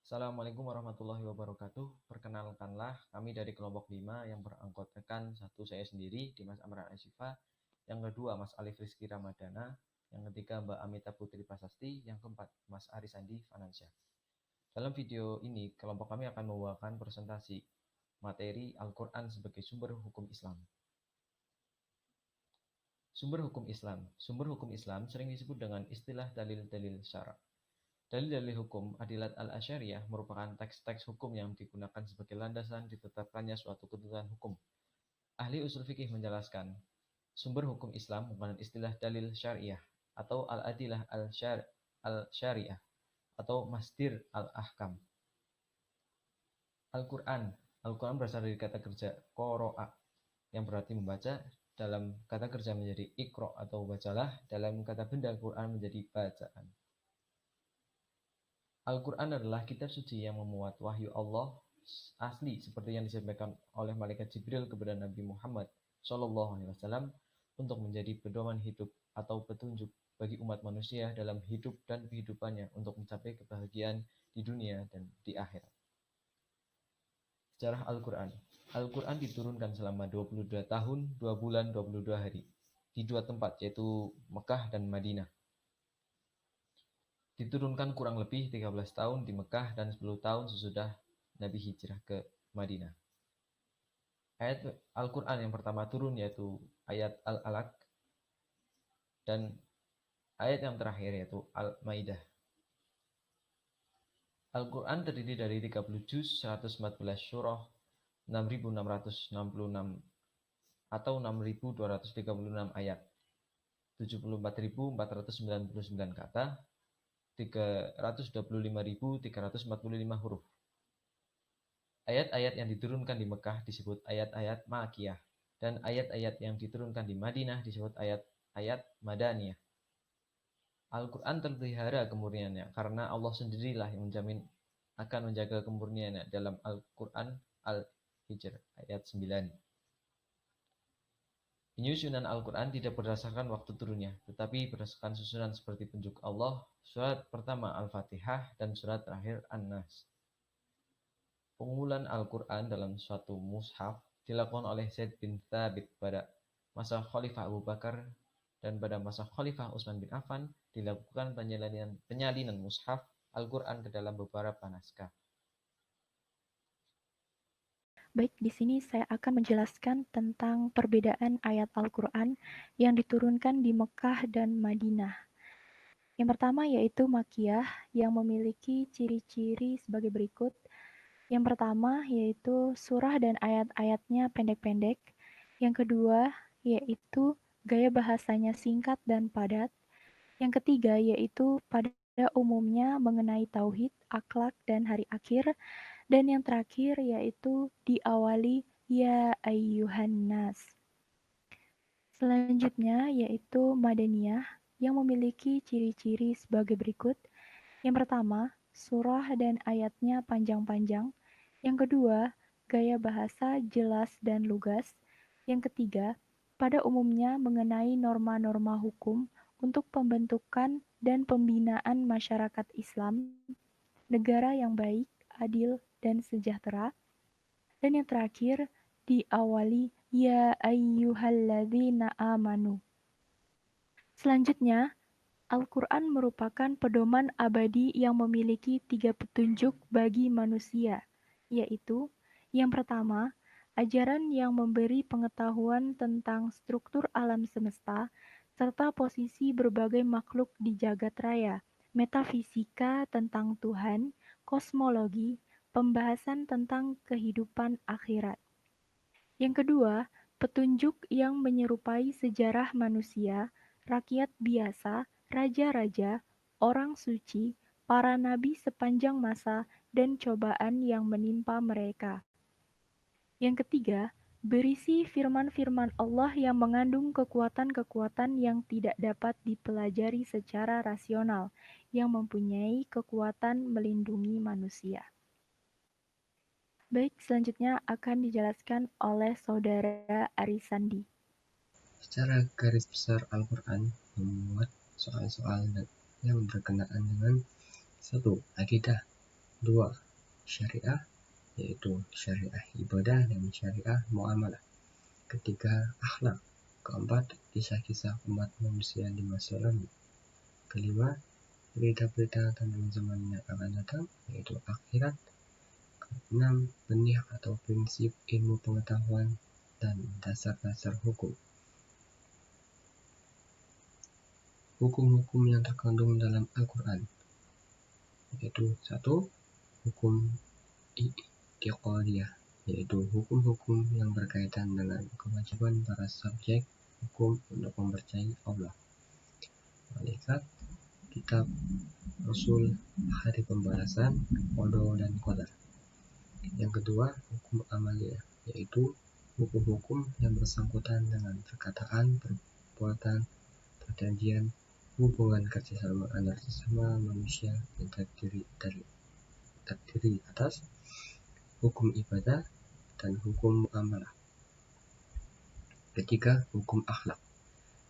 Assalamualaikum warahmatullahi wabarakatuh. Perkenalkanlah, kami dari kelompok 5 yang beranggotakan satu saya sendiri, Dimas Amran Asyifa, yang kedua Mas Alif Rizky Ramadana, yang ketiga Mbak Amita Putri Prasasti, yang keempat Mas Arisandi Fanansyah. Dalam video ini, kelompok kami akan membawakan presentasi materi Al-Quran sebagai sumber hukum Islam. Sumber hukum Islam. Sumber hukum Islam sering disebut dengan istilah dalil-dalil syara'. Dalil-dalil hukum Adilat al-Asyariyah merupakan teks-teks hukum yang digunakan sebagai landasan ditetapkannya suatu ketentuan hukum. Ahli usul fikih menjelaskan, sumber hukum Islam menggunakan istilah dalil syariah atau al-adilah al-syariah atau masdir al-ahkam. Al-Quran. Al-Quran berasal dari kata kerja qoro'a yang berarti membaca. Dalam kata kerja menjadi ikro atau bacalah. Dalam kata benda Quran menjadi bacaan. Al-Quran adalah kitab suci yang memuat wahyu Allah asli seperti yang disampaikan oleh malaikat Jibril kepada Nabi Muhammad SAW untuk menjadi pedoman hidup atau petunjuk bagi umat manusia dalam hidup dan kehidupannya untuk mencapai kebahagiaan di dunia dan di akhirat. Sejarah Al-Quran. Al-Quran diturunkan selama 22 tahun, 2 bulan, 22 hari di dua tempat, yaitu Mekah dan Madinah. Diturunkan kurang lebih 13 tahun di Mekah dan 10 tahun sesudah Nabi hijrah ke Madinah. Ayat Al-Quran yang pertama turun yaitu ayat Al-Alaq dan ayat yang terakhir yaitu Al-Maidah. Al-Quran terdiri dari 30 juz, 114 surah, 6.666 atau 6.236 ayat, 74.499 kata, 325.345 huruf. Ayat-ayat yang diturunkan di Mekah disebut ayat-ayat Makiyah, dan ayat-ayat yang diturunkan di Madinah disebut ayat-ayat Madaniyah. Al-Quran terpelihara kemurniannya karena Allah sendirilah yang menjamin akan menjaga kemurniannya dalam Al-Quran Al-Hijr ayat 9. Penyusunan Al-Quran tidak berdasarkan waktu turunnya, tetapi berdasarkan susunan seperti petunjuk Allah. Surat pertama Al-Fatihah dan surat terakhir An-Nas. Pengumpulan Al-Quran dalam suatu mushaf dilakukan oleh Zaid bin Thabit pada masa Khalifah Abu Bakar, dan pada masa Khalifah Utsman bin Affan dilakukan penyalinan mushaf Al-Quran ke dalam beberapa naskah. Baik, di sini saya akan menjelaskan tentang perbedaan ayat Al-Quran yang diturunkan di Mekah dan Madinah. Yang pertama yaitu Makiyah yang memiliki ciri-ciri sebagai berikut. Yang pertama yaitu surah dan ayat-ayatnya pendek-pendek. Yang kedua yaitu gaya bahasanya singkat dan padat. Yang ketiga yaitu pada umumnya mengenai tauhid, akhlak, dan hari akhir. Dan yang terakhir yaitu diawali ya ayyuhan nas. Selanjutnya yaitu Madaniyah yang memiliki ciri-ciri sebagai berikut. Yang pertama, surah dan ayatnya panjang-panjang. Yang kedua, gaya bahasa jelas dan lugas. Yang ketiga, pada umumnya mengenai norma-norma hukum untuk pembentukan dan pembinaan masyarakat Islam, negara yang baik, adil, dan sejahtera. Dan yang terakhir, diawali ya ayyuhalladzina amanu. Selanjutnya, Al-Quran merupakan pedoman abadi yang memiliki 3 petunjuk bagi manusia, yaitu yang pertama, ajaran yang memberi pengetahuan tentang struktur alam semesta serta posisi berbagai makhluk di jagat raya, metafisika tentang Tuhan, kosmologi, pembahasan tentang kehidupan akhirat. Yang kedua, petunjuk yang menyerupai sejarah manusia, rakyat biasa, raja-raja, orang suci, para nabi sepanjang masa, dan cobaan yang menimpa mereka. Yang ketiga, berisi firman-firman Allah yang mengandung kekuatan-kekuatan yang tidak dapat dipelajari secara rasional, yang mempunyai kekuatan melindungi manusia. Baik, selanjutnya akan dijelaskan oleh Saudara Arisandi. Secara garis besar Al-Quran memuat soal-soal yang berkenaan dengan 1. Akidah, 2. Syariah, yaitu syariah ibadah dan syariah muamalah. Ketiga, akhlak. Keempat, kisah-kisah umat manusia di masa lalu. Kelima, berita-berita tentang zaman yang akan datang, yaitu akhirat. Keenam, benih atau prinsip ilmu pengetahuan dan dasar-dasar hukum. Hukum-hukum yang terkandung dalam Al-Quran, yaitu 1. Hukum i'tiqadiyah, yaitu hukum-hukum yang berkaitan dengan kewajiban para subjek hukum untuk mempercayai Allah, malaikat, kitab, rasul, hari pembalasan, qada dan qadar. Yang kedua, hukum amaliyah, yaitu hukum-hukum yang bersangkutan dengan perkataan, perbuatan, perjanjian, hubungan kerjasama antar sesama manusia yang terdiri atas hukum ibadah dan hukum muamalah. Ketiga, hukum akhlak,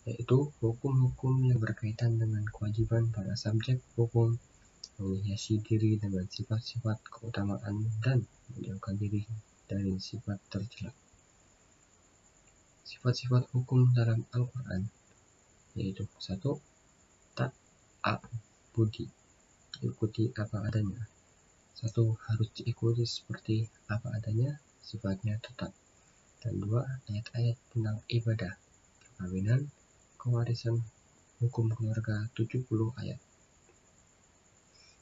yaitu hukum-hukum yang berkaitan dengan kewajiban para subjek hukum menghiasi diri dengan sifat-sifat keutamaan dan menjauhkan diri dari sifat tercela. Sifat-sifat hukum dalam Al-Quran, yaitu 1. Ta'abudi, ikuti apa adanya. 1. Harus diikuti seperti apa adanya, sifatnya tetap. Dan 2. Ayat-ayat tentang ibadah, perkawinan, kewarisan, hukum keluarga 70 ayat.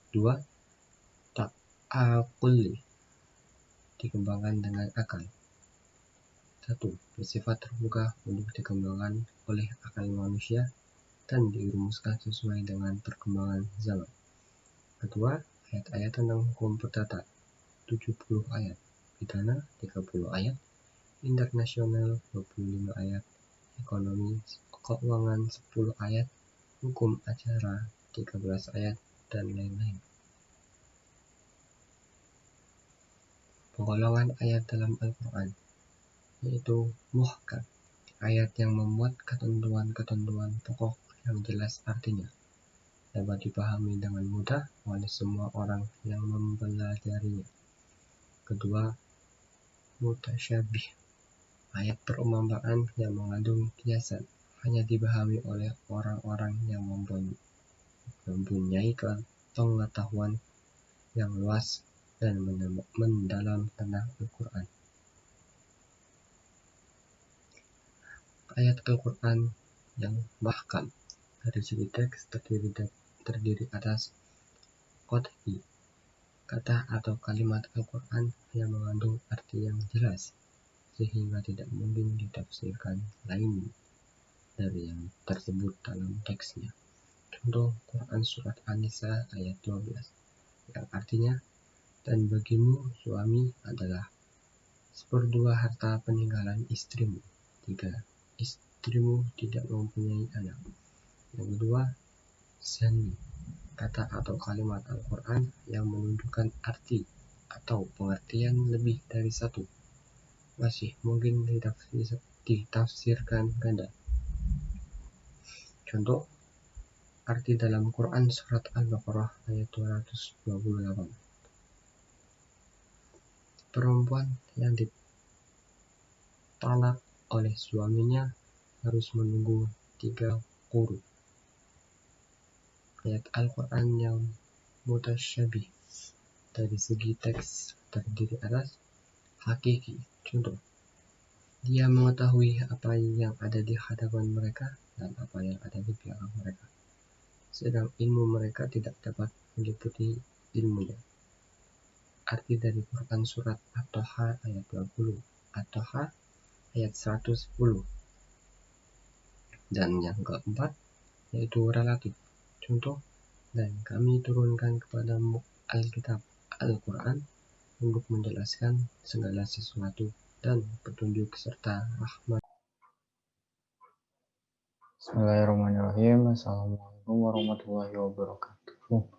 2. Ta'aqulli, dikembangkan dengan akal. 1. Bersifat terbuka untuk dikembangkan oleh akal manusia dan dirumuskan sesuai dengan perkembangan zaman. Kedua, ayat-ayat tentang hukum perdata 70 ayat, pidana 30 ayat, internasional 25 ayat, ekonomi keuangan 10 ayat, hukum acara 13 ayat, dan lain-lain. Penggolongan ayat dalam Al-Quran, yaitu muhkam, ayat yang memuat ketentuan-ketentuan pokok yang jelas artinya, dapat dipahami dengan mudah oleh semua orang yang mempelajarinya. Kedua, mutasyabih, ayat perumpamaan yang mengandung kiasan, hanya dipahami oleh orang-orang yang mempunyai pengetahuan yang luas dan mendalam tentang Al-Quran. Ayat Al-Quran yang mahkam dari segi teks terdiri atas qat'i, kata atau kalimat Al-Quran yang mengandung arti yang jelas sehingga tidak mungkin ditafsirkan lain dari yang tersebut dalam teksnya. Contoh Quran Surat An-Nisa ayat 12 yang artinya, dan bagimu suami adalah 1/2 harta peninggalan istrimu. 3. Istrimu tidak mempunyai anak. Yang kedua, zani, kata atau kalimat Al-Quran yang menunjukkan arti atau pengertian lebih dari satu, masih mungkin ditafsirkan ganda. Contoh, arti dalam Quran Surat Al-Baqarah ayat 228. Perempuan yang ditalak oleh suaminya harus menunggu 3 quru. Ayat Al-Quran yang mutasyabih dari segi teks terdiri atas hakiki. Contoh, dia mengetahui apa yang ada di hadapan mereka dan apa yang ada di belakang mereka, sedang ilmu mereka tidak dapat meliputi ilmunya. Arti dari Quran Surat At-Taha ayat 20, At-Taha ayat 110. Dan yang keempat, yaitu relatif. Contoh, dan kami turunkan kepadamu Alkitab, Al-Quran, untuk menjelaskan segala sesuatu dan petunjuk serta rahmat. Bismillahirrahmanirrahim. Assalamualaikum warahmatullahi wabarakatuh.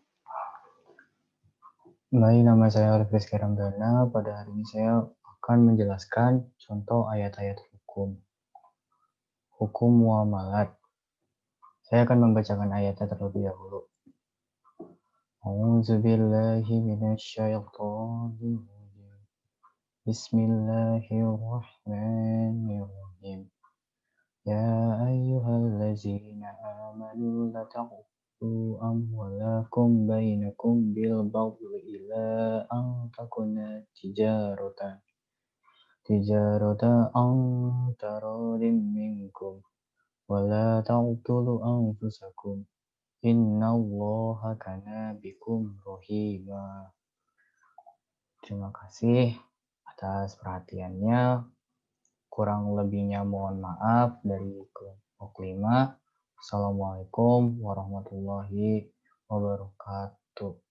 Nama saya Rizky Ramdana. Pada hari ini saya akan menjelaskan contoh ayat-ayat hukum. Hukum muamalat. Saya akan membacakan ayatnya terlebih dahulu. أعوذ بالله من الشيطان الرجيم بسم الله الرحمن الرحيم يا أيها الذين آمنوا لا تأكلوا أموالكم بينكم بالباطل إلا أن تكون تجارة عن تراض منكم ولا تقتلوا أنفسكم إن الله كان بكم رحيما. Terima kasih atas perhatiannya. Kurang lebihnya mohon maaf dari kelompok 5. Assalamualaikum warahmatullahi wabarakatuh.